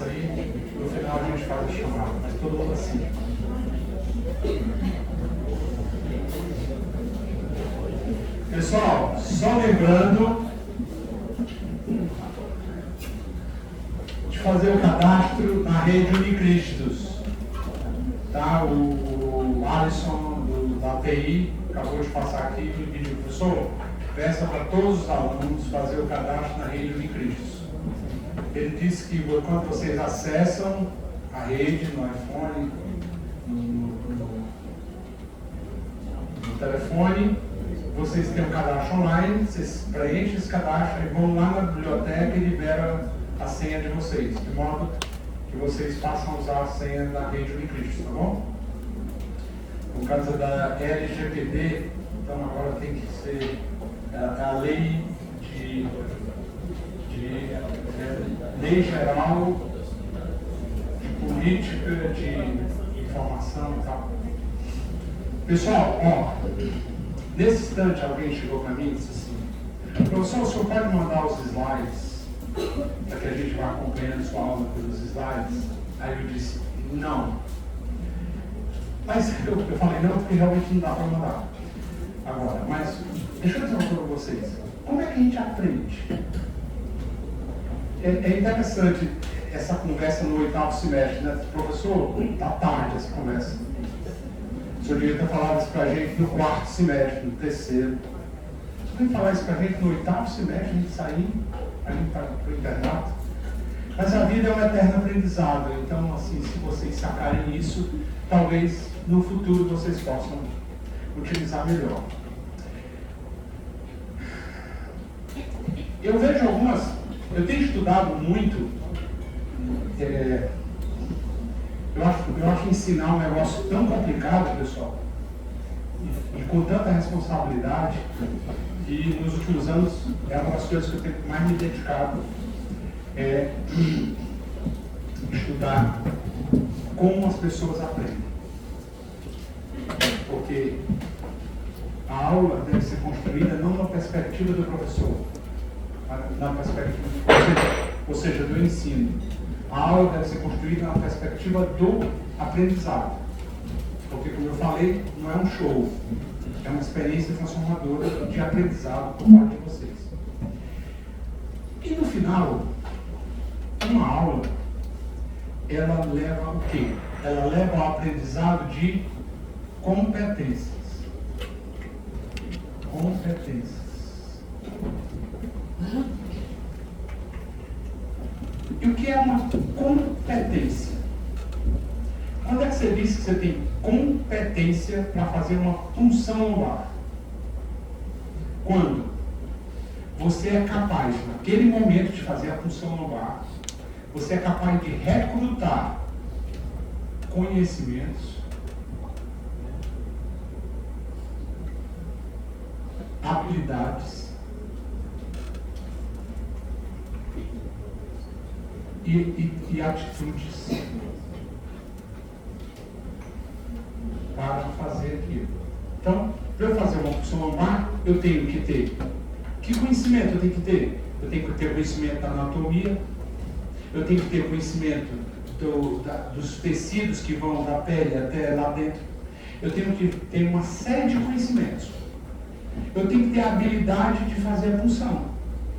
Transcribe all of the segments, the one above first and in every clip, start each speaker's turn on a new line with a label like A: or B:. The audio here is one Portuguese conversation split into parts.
A: passa aí, no final a gente faz a chamada, mas todo mundo assim. Pessoal, só lembrando de fazer o cadastro na rede Unicristos. Tá? O Alisson da TI acabou de passar aqui e me pediu, professor, peça para todos os alunos fazer o cadastro na rede Unicristos. Ele disse que quando vocês acessam a rede no iPhone, no telefone, vocês têm um cadastro online, vocês preenchem esse cadastro e vão lá na biblioteca e liberam a senha de vocês, de modo que vocês passam a usar a senha da rede Unicristos, tá bom? No caso da LGPD, então agora tem que ser a lei lei geral de política de informação e tal. Pessoal, ó, nesse instante alguém chegou para mim e disse assim, professor, o senhor pode mandar os slides para que a gente vá acompanhando sua aula pelos slides? Aí eu disse, não. Mas eu falei não, porque realmente não dá para mandar agora. Mas deixa eu dizer uma coisa para vocês. Como é que a gente aprende? É interessante essa conversa no 8º semestre, né? Professor, tá tarde essa conversa. O senhor devia ter falado isso para a gente no 4º semestre, no 3º. Você tem que falar isso para a gente no 8º semestre, a gente sair, a gente para o internato. Mas a vida é um eterno aprendizado, então, assim, se vocês sacarem isso, talvez no futuro vocês possam utilizar melhor. Eu vejo eu tenho estudado muito, eu acho ensinar um negócio tão complicado, pessoal, e com tanta responsabilidade, que nos últimos anos é uma das coisas que eu tenho mais me dedicado, estudar como as pessoas aprendem. Porque a aula deve ser construída não na perspectiva do professor, na perspectiva, ou seja, do ensino. A aula deve ser construída na perspectiva do aprendizado. Porque, como eu falei, não é um show, é uma experiência transformadora de aprendizado por parte de vocês. E no final, uma aula, ela leva o quê? Ela leva ao aprendizado de competências. Competências. E o que é uma competência? Quando é que você diz que você tem competência para fazer uma função no lar? Quando você é capaz, naquele momento de fazer a função no lar, você é capaz de recrutar conhecimentos, habilidades e atitudes para fazer aquilo. Então, para eu fazer uma função lombar, eu tenho que ter. Que conhecimento eu tenho que ter? Eu tenho que ter conhecimento da anatomia, eu tenho que ter conhecimento dos tecidos que vão da pele até lá dentro. Eu tenho que ter uma série de conhecimentos. Eu tenho que ter a habilidade de fazer a punção.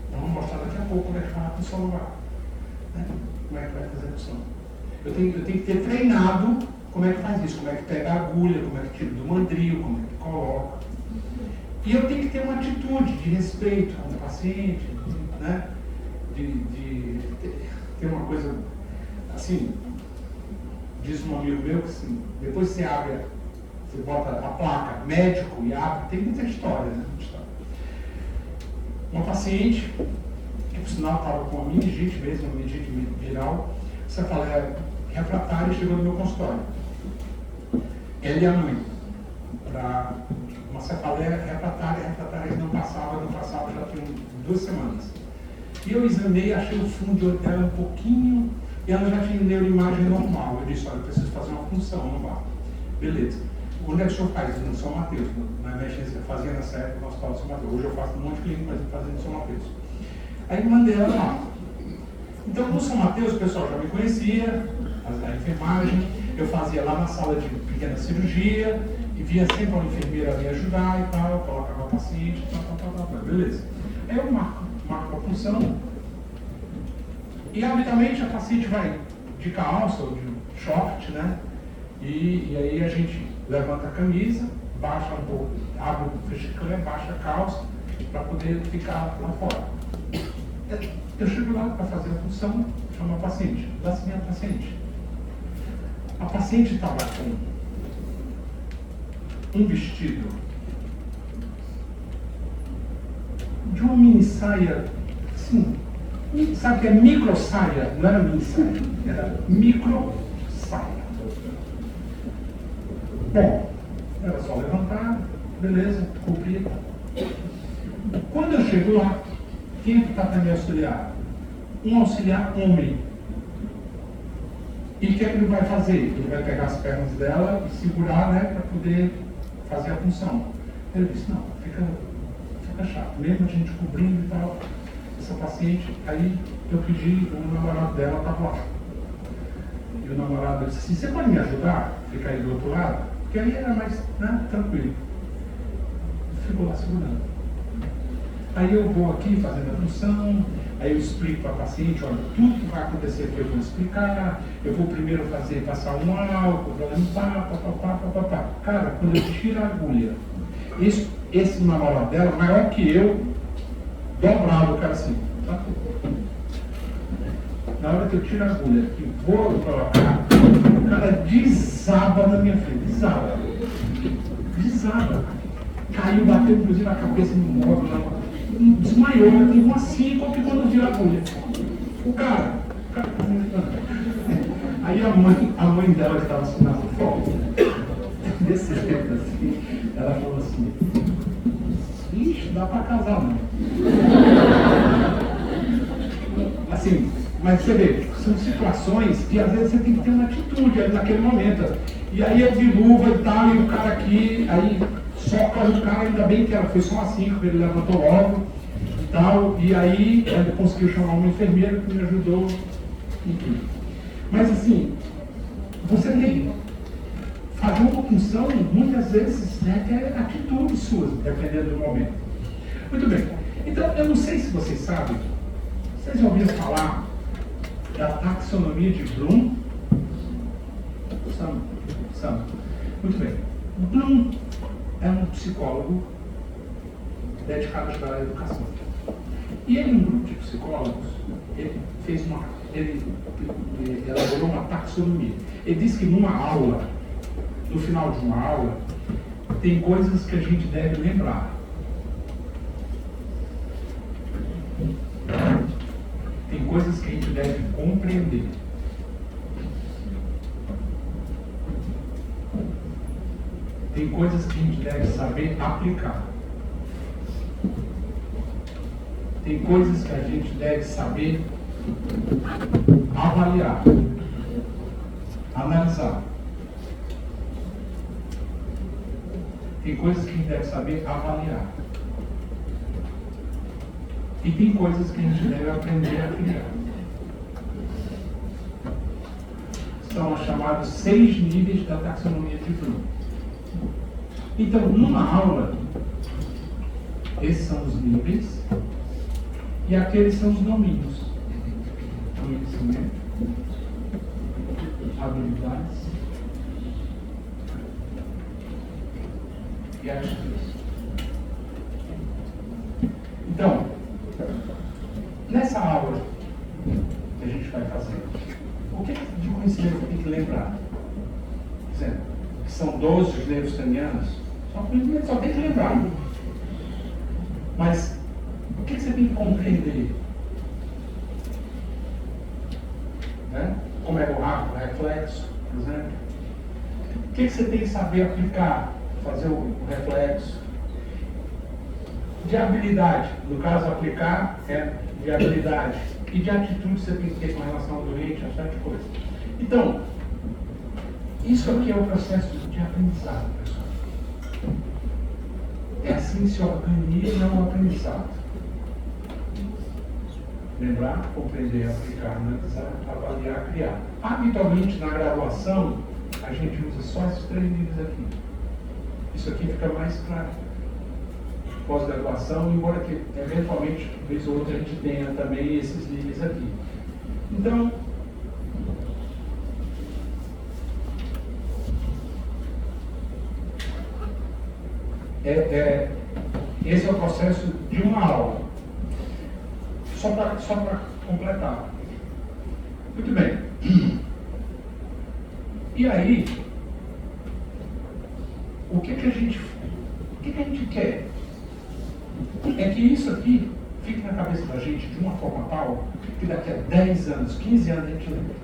A: Então, vamos mostrar daqui a pouco como é que faz a punção lombar. Né? Como é que vai fazer a punção? Eu tenho que ter treinado como é que faz isso, como é que pega a agulha, como é que tira do mandril, como é que coloca. E eu tenho que ter uma atitude de respeito com o paciente, né? de ter uma coisa assim, diz um amigo meu que assim, depois você abre, você bota a placa médico e abre, tem muita história, né? Uma paciente, que por sinal estava com uma meningite mesmo, uma meningite viral, você fala, refratária, chegou no meu consultório. Ela e a mãe, para uma cefaleia refratária não passava, já tinha 2 semanas. E eu examinei, achei o fundo de olho dela um pouquinho, e ela já tinha neuroimagem normal. Eu disse, olha, eu preciso fazer uma punção no bar. Beleza. Onde é que o senhor faz? No São Mateus, na emergência, fazia nessa época no Hospital de São Mateus. Hoje eu faço um monte de clínica, mas eu fazia no São Mateus. Aí mandei ela lá. Então, no São Mateus, o pessoal já me conhecia, a enfermagem, eu fazia lá na sala de pequena cirurgia, e via sempre uma enfermeira me ajudar e tal, colocava o paciente, tal, beleza. Aí eu marco a punção, e habitualmente a paciente vai de calça ou de short, né? E aí a gente levanta a camisa, baixa um pouco, abre o fechiclé, baixa a calça, para poder ficar lá fora. Eu chego lá para fazer a função, chamo a paciente, dá-se minha paciente. A paciente estava com um vestido de uma mini saia, assim, sabe que é micro saia, não era mini saia, era micro saia. Bom, era só levantar, beleza, cobrir. Quando eu chego lá, quem está para me auxiliar? Um auxiliar homem. E o que é que ele vai fazer? Ele vai pegar as pernas dela e segurar, né, para poder fazer a função. Ele disse, não, fica chato, mesmo a gente cobrindo e tal, essa paciente. Aí eu pedi, o namorado dela estava lá. E o namorado disse assim, você pode me ajudar a ficar aí do outro lado? Porque aí era mais, né, tranquilo. Ficou lá segurando. Aí eu vou aqui fazendo a função, aí eu explico para a paciente, olha, tudo que vai acontecer aqui eu vou explicar, eu vou primeiro passar um álcool, para limpar, papapá. Cara, quando eu tiro a agulha, esse namorado dela, maior que eu, dobrado o cara assim, tá? Na hora que eu tiro a agulha e vou colocar, o cara desaba na minha frente, desaba. Caiu, bateu inclusive na cabeça no móvel, desmaiou, eu tenho uma síncope quando viu a agulha. O cara. Aí a mãe dela que estava assim na foto, desse jeito assim, ela falou assim, ixi, dá para casar não. Assim, mas você vê, são situações que às vezes você tem que ter uma atitude ali naquele momento. E aí eu vi luva e tal, e o cara aqui, aí soca o cara, ainda bem que ela foi só assim, porque ele levantou logo e tal, e aí ele conseguiu chamar uma enfermeira que me ajudou, enfim. Mas assim, você tem fazer uma função, muitas vezes, requer atitudes suas, dependendo do momento. Muito bem, então eu não sei se vocês sabem, vocês já ouviram falar da taxonomia de Bloom? Sam. Muito bem. Bloom é um psicólogo dedicado a estudar a educação. E ele, um grupo de psicólogos, ele elaborou uma taxonomia. Ele diz que numa aula, no final de uma aula, tem coisas que a gente deve lembrar. Tem coisas que a gente deve compreender. Tem coisas que a gente deve saber aplicar. Tem coisas que a gente deve saber avaliar, analisar. Tem coisas que a gente deve saber avaliar. E tem coisas que a gente deve aprender a criar. São os chamados 6 níveis da taxonomia de Bloom. Então, numa aula, esses são os níveis e aqueles são os domínios. Conhecimento, habilidades e atitudes. Então, nessa aula que a gente vai fazer, o que de conhecimento eu tenho que lembrar? Dizendo que são 12 os levostanianos, só tem que lembrar. Mas o que você tem que compreender? Né? Como é o reflexo, por exemplo? O que você tem que saber aplicar, fazer o reflexo? De habilidade, no caso aplicar é de habilidade. E de atitude você tem que ter com relação ao doente, a certa coisa. Então, isso aqui é o processo de aprendizado, pessoal. É assim que se organiza o aprendizado. Lembrar, compreender, aplicar, analisar, avaliar, criar. Habitualmente, na graduação, a gente usa só esses 3 livros aqui. Isso aqui fica mais claro. Pós-graduação, embora que, eventualmente, vez ou outra, a gente tenha também esses livros aqui. Então, esse é o processo de uma aula. Só para completar. Muito bem. E aí, o que a gente quer? É que isso aqui fique na cabeça da gente de uma forma tal que daqui a 10 anos, 15 anos a gente lembra.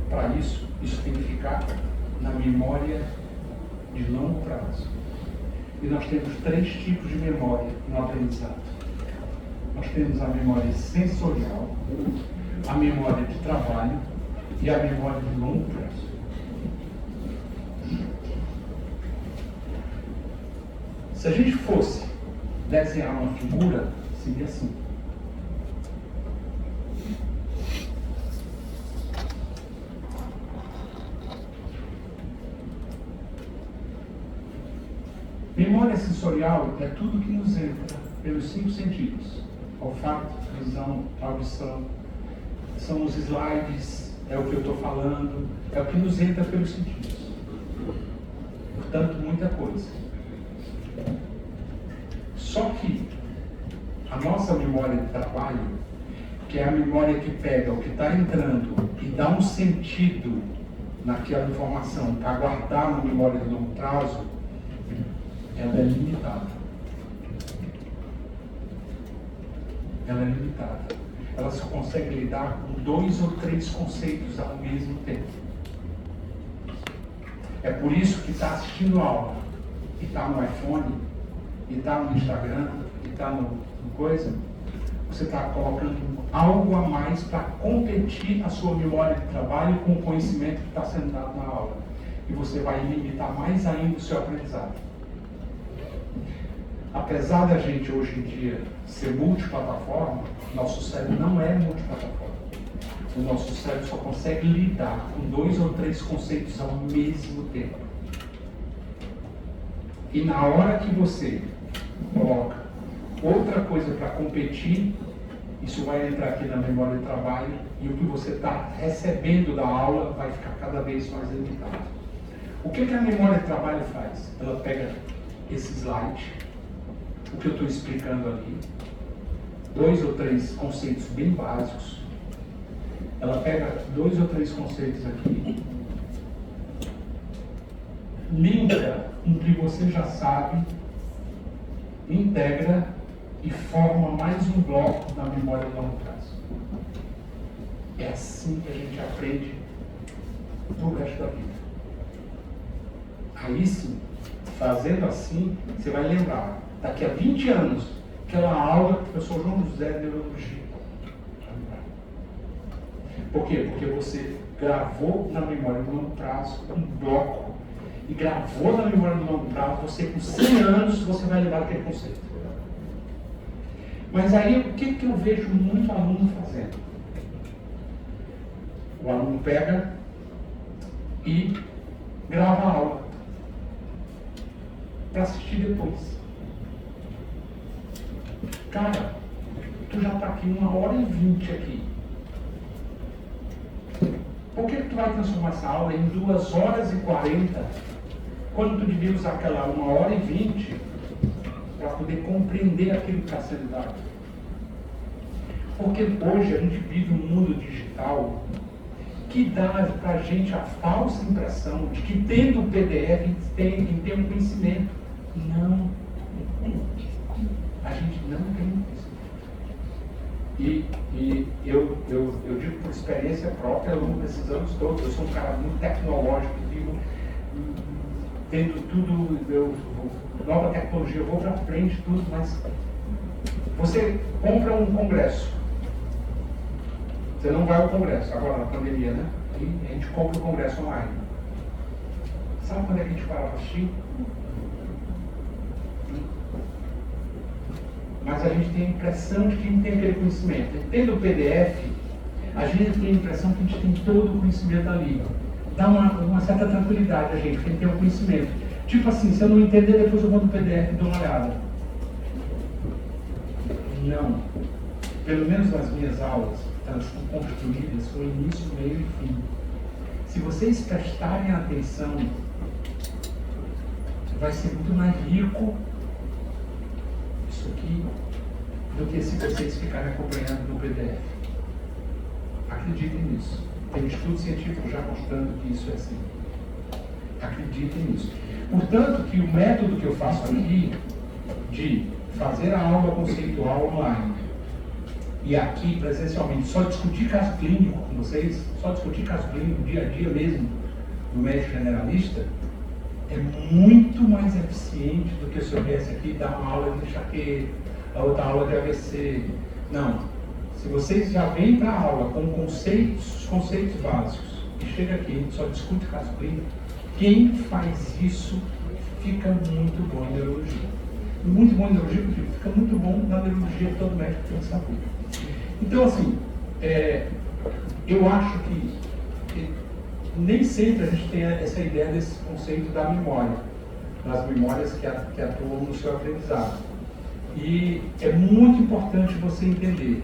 A: Para isso tem que ficar na memória de longo prazo. E nós temos 3 tipos de memória no aprendizado. Nós temos a memória sensorial, a memória de trabalho e a memória de longo prazo. Se a gente fosse desenhar uma figura, seria assim. Memória sensorial é tudo que nos entra pelos 5 sentidos. Olfato, visão, audição, são os slides, é o que eu estou falando, é o que nos entra pelos sentidos. Portanto, muita coisa. Só que a nossa memória de trabalho, que é a memória que pega o que está entrando e dá um sentido naquela informação para guardar na memória de longo prazo, ela é limitada. Ela é limitada. Ela só consegue lidar com 2 ou 3 conceitos ao mesmo tempo. É por isso que está assistindo a aula, e está no iPhone, e está no Instagram, e está no coisa, você está colocando algo a mais para competir a sua memória de trabalho com o conhecimento que está sendo dado na aula. E você vai limitar mais ainda o seu aprendizado. Apesar da gente hoje em dia ser multiplataforma, nosso cérebro não é multiplataforma. O nosso cérebro só consegue lidar com 2 ou 3 conceitos ao mesmo tempo. E na hora que você coloca outra coisa para competir, isso vai entrar aqui na memória de trabalho e o que você está recebendo da aula vai ficar cada vez mais limitado. O que a memória de trabalho faz? Ela pega esse slide, o que eu estou explicando ali, 2 ou 3 conceitos bem básicos. Ela pega 2 ou 3 conceitos aqui, linka com o que você já sabe, integra e forma mais um bloco na memória de longo prazo. É assim que a gente aprende pro resto da vida. Aí sim, fazendo assim, você vai lembrar, daqui a 20 anos, aquela aula que o professor João José de Neurologia. Por quê? Porque você gravou na memória de longo prazo um bloco e gravou na memória de longo prazo, você com 100 anos, você vai lembrar aquele conceito. Mas aí, o que eu vejo muito aluno fazendo? O aluno pega e grava a aula para assistir depois. Cara, tu já está aqui 1h20 aqui. Por que tu vai transformar essa aula em 2h40, quando tu devia usar aquela 1h20 para poder compreender aquilo que está sendo dado? Porque hoje a gente vive um mundo digital que dá para a gente a falsa impressão de que tendo o PDF tem um conhecimento. Não. A gente não tem isso. E eu digo por experiência própria ao longo desses anos todos. Eu sou um cara muito tecnológico, vivo tendo tudo, nova tecnologia, eu vou para frente, tudo, mas você compra um congresso. Você não vai ao congresso, agora na pandemia, né? E a gente compra o congresso online. Sabe quando é que a gente para assistir? mas a gente tem a impressão de que a gente tem aquele conhecimento. E tendo o PDF, a gente tem a impressão que a gente tem todo o conhecimento ali. Dá uma certa tranquilidade a gente, porque a gente tem o conhecimento. Tipo assim, se eu não entender, depois eu vou no PDF e dou uma olhada. Não. Pelo menos nas minhas aulas, elas estão construídas com início, meio e fim. Se vocês prestarem atenção, vai ser muito mais rico isso aqui do que se vocês ficarem acompanhando no PDF. Acreditem nisso. Tem estudo científico já mostrando que isso é assim. Acreditem nisso. Portanto, que o método que eu faço aqui de fazer a aula conceitual online e aqui presencialmente só discutir caso clínico com vocês, só discutir caso clínico dia a dia mesmo no médico generalista, é muito mais eficiente do que se eu viesse aqui dar uma aula de enxaqueca, a outra aula de AVC. Não. Se vocês já vêm para a aula com conceitos básicos e chega aqui e só discute caso clínico, quem faz isso fica muito bom em neurologia. Muito bom em neurologia, porque fica muito bom na neurologia de todo médico que tem saúde. Então, assim, eu acho que nem sempre a gente tem essa ideia desse conceito da memória, das memórias que atuam no seu aprendizado. E é muito importante você entender,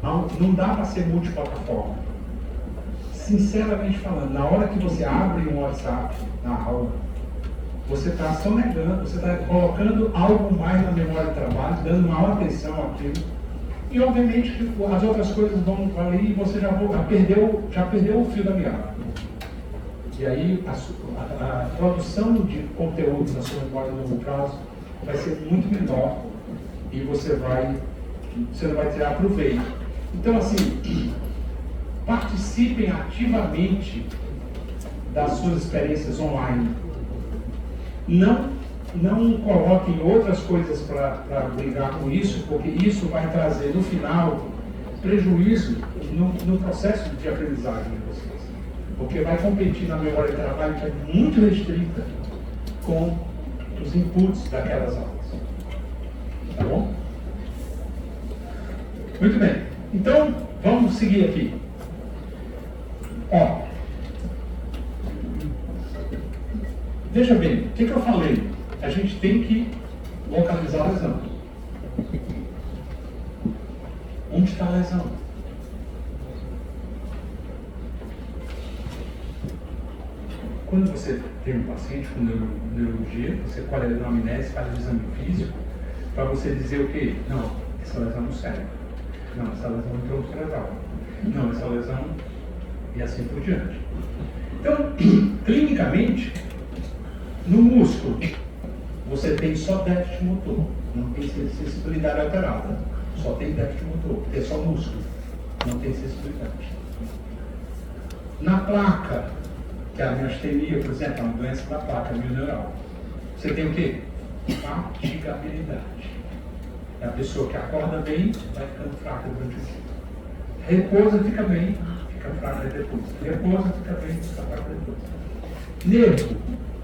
A: não dá para ser multiplataforma. Sinceramente falando, na hora que você abre um WhatsApp na aula, você está sonegando, você está colocando algo mais na memória de trabalho, dando maior atenção àquilo. E obviamente as outras coisas vão ali e você já perdeu o fio da meada. E aí a produção de conteúdo na sua memória no longo prazo vai ser muito menor e você não vai tirar proveito. Então, assim, participem ativamente das suas experiências online. Não coloquem outras coisas para brigar com isso, porque isso vai trazer no final prejuízo no processo de aprendizagem de vocês. Porque vai competir na memória de trabalho que é muito restrita com os inputs daquelas aulas. Tá bom? Muito bem. Então, vamos seguir aqui. Ó. Veja bem, o que eu falei? A gente tem que localizar a lesão. Onde está a lesão? Quando você tem um paciente com neurologia, você colhe a anamnese, faz o exame físico, para você dizer o quê? Não, essa lesão no cérebro. Não, essa lesão no tronco cerebral. Não, essa lesão e assim por diante. Então, clinicamente, no músculo, você tem só déficit motor, não tem sensibilidade alterada. Só tem déficit motor, porque é só músculo, não tem sensibilidade. Na placa, que é a miastenia, por exemplo, é uma doença da placa mioneural, você tem o quê? Fatigabilidade. É a pessoa que acorda bem, vai ficando fraca durante o dia. Repousa, fica bem, fica fraca depois. Repousa, fica bem, fica fraca depois.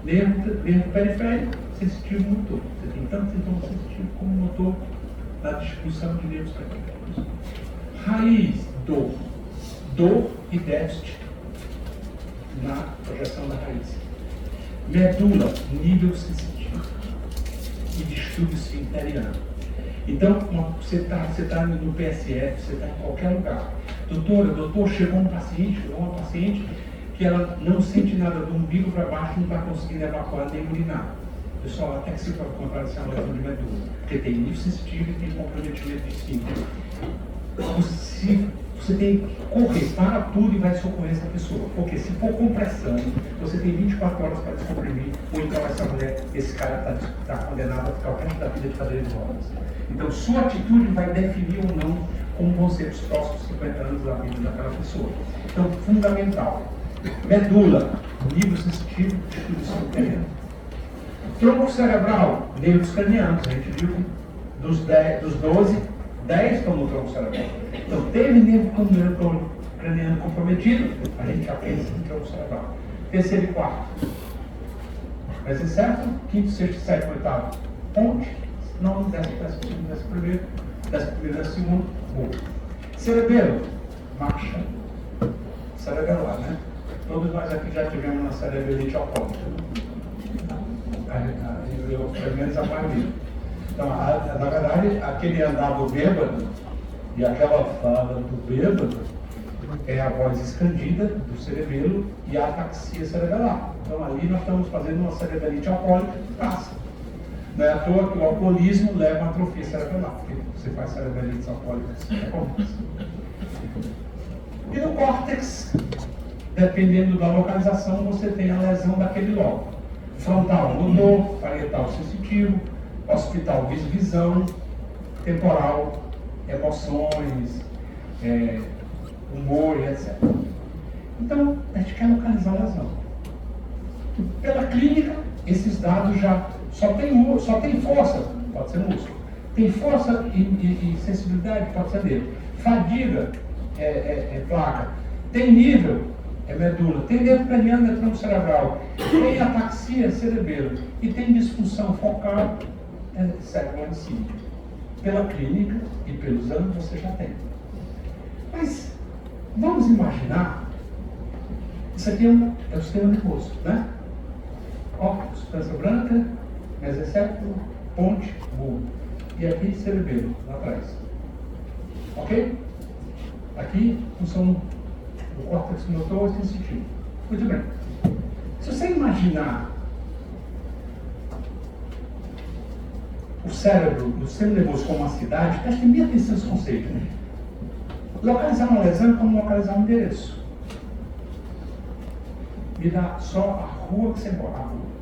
A: Nervo periférico, sensitivo motor. Você tem tanto sintoma sensitivo como motor na distribuição de nervos periféricos. Raiz, dor. Dor e déficit na projeção da raiz. Medula, nível sensitivo. E distúrbio esfincteriano. Então, você está no PSF, você está em qualquer lugar. Doutor, chegou uma paciente que ela não sente nada do umbigo para baixo, não está conseguindo evacuar nem urinar. Pessoal, até que se pode comparar essa lesão de medula, porque tem nível sensitivo e tem comprometimento de esfíncter. Você tem que correr, para tudo e vai socorrer essa pessoa. Porque se for compressão, você tem 24 horas para descomprimir, ou então essa mulher, esse cara está condenado a ficar o resto da vida de cadeira de rodas. Então, sua atitude vai definir ou não como vão ser os próximos 50 anos da vida daquela pessoa. Então, fundamental. Medula, nível sensitivo, distribuição craniana. Tronco cerebral, nervos cranianos. A gente viu dos 12, 10 estão no tronco cerebral. Então, teve nervo craniano comprometido, a gente já pensa no tronco cerebral. Terceiro e quarto. Vai ser certo? Quinto, sexto, sétimo, oitavo. Onde? Não, desce primeiro, desce segundo, boa. Cerebelo, marcha. Cerebelar, né? Todos nós aqui já tivemos uma cerebelite alcoólica. Eu, pelo menos, a maioria. Então, na verdade, aquele andar do bêbado e aquela fala do bêbado é a voz escandida do cerebelo e a ataxia cerebelar. Então, ali nós estamos fazendo uma cerebelite alcoólica que passa. Não é à toa que o alcoolismo leva a atrofia cerebelar, porque você faz cerebelites alcoólicas. E no córtex, dependendo da localização, você tem a lesão daquele lobo. Frontal, motor, parietal, sensitivo, occipital, visão, temporal, emoções, humor, etc. Então, a gente quer localizar a lesão. Pela clínica, esses dados já só tem força, pode ser músculo. Tem força e sensibilidade, pode ser dele. Fadiga, placa. Tem nível, é medula. Tem nervo craniano, é tronco cerebral. Tem ataxia, cerebelo. E tem disfunção focal, cérebro lancímetro. Pela clínica e pelos anos você já tem. Mas vamos imaginar, isso aqui é o sistema nervoso, né? Ó, substância branca, mesocéfalo, ponte, bulbo. E aqui cerebelo, lá atrás. Ok? Aqui, função do córtex motor e sensitivo. Muito bem. Se você imaginar o cérebro, o sistema nervoso como uma cidade, preste bem atenção nesse conceito. Né? Localizar uma lesão é como localizar um endereço. Me dá só a rua que você mora, a rua.